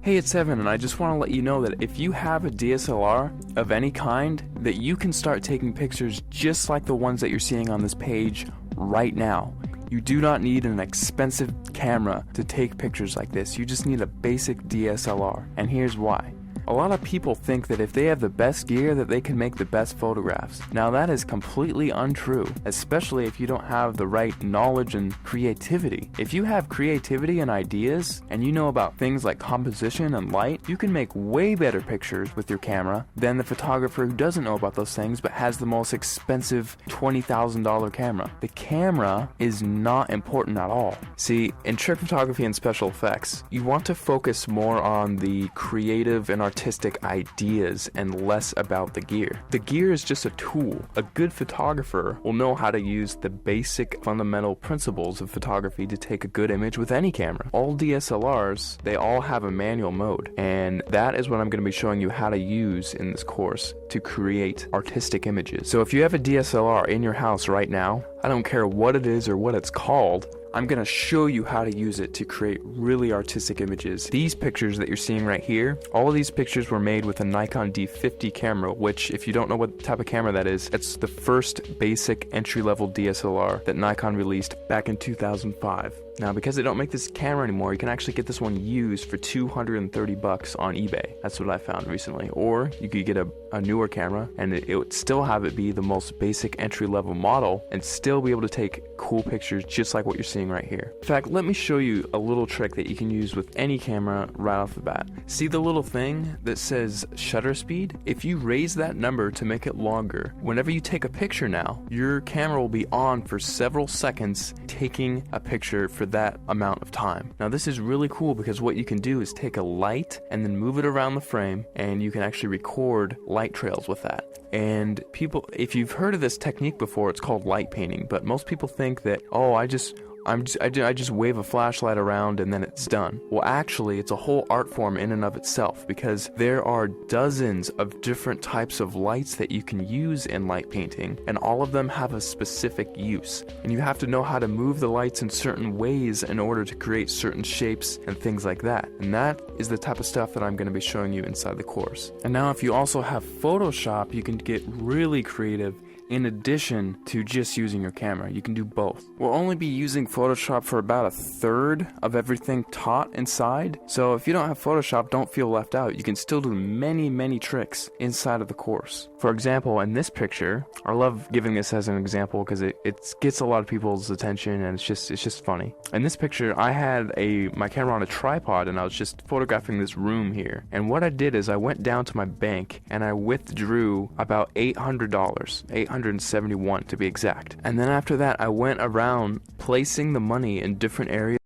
Hey, it's Evan, and I just want to let you know that if you have a DSLR of any kind, that you can start taking pictures just like the ones that you're seeing on this page right now. You do not need an expensive camera to take pictures like this. You just need a basic DSLR, and here's why. A lot of people think that if they have the best gear that they can make the best photographs. Now that is completely untrue, especially if you don't have the right knowledge and creativity. If you have creativity and ideas, and you know about things like composition and light, you can make way better pictures with your camera than the photographer who doesn't know about those things but has the most expensive $20,000 camera. The camera is not important at all. See, in trick photography and special effects, you want to focus more on the creative and artistic ideas and less about the gear. The gear is just a tool. A good photographer will know how to use the basic fundamental principles of photography to take a good image with any camera. All DSLRs, they all have a manual mode, and that is what I'm going to be showing you how to use in this course to create artistic images. So if you have a DSLR in your house right now, I don't care what it is or what it's called, I'm going to show you how to use it to create really artistic images. These pictures that you're seeing right here, all of these pictures were made with a Nikon D50 camera, which, if you don't know what type of camera that is, it's the first basic entry-level DSLR that Nikon released back in 2005. Now, because they don't make this camera anymore, you can actually get this one used for $230 on eBay. That's what I found recently. Or you could get a newer camera, and it would still have it be the most basic entry-level model and still be able to take cool pictures just like what you're seeing right here. In fact, let me show you a little trick that you can use with any camera right off the bat. See the little thing that says shutter speed? If you raise that number to make it longer, whenever you take a picture now, your camera will be on for several seconds taking a picture for that amount of time. Now this is really cool because what you can do is take a light and then move it around the frame, and you can actually record light trails with that. And people, if you've heard of this technique before, it's called light painting, but most people think that, oh, I just wave a flashlight around and then it's done. Well, actually, it's a whole art form in and of itself, because there are dozens of different types of lights that you can use in light painting, and all of them have a specific use. And you have to know how to move the lights in certain ways in order to create certain shapes and things like that. And that is the type of stuff that I'm going to be showing you inside the course. And now if you also have Photoshop, you can get really creative. In addition to just using your camera, you can do both. We'll only be using Photoshop for about a third of everything taught inside, so if you don't have Photoshop, don't feel left out. You can still do many tricks inside of the course. For example, in this picture, I love giving this as an example because it gets a lot of people's attention, and it's just funny. In this picture, I had my camera on a tripod, and I was just photographing this room here. And what I did is I went down to my bank and I withdrew about $800, $871 to be exact. And then after that, I went around placing the money in different areas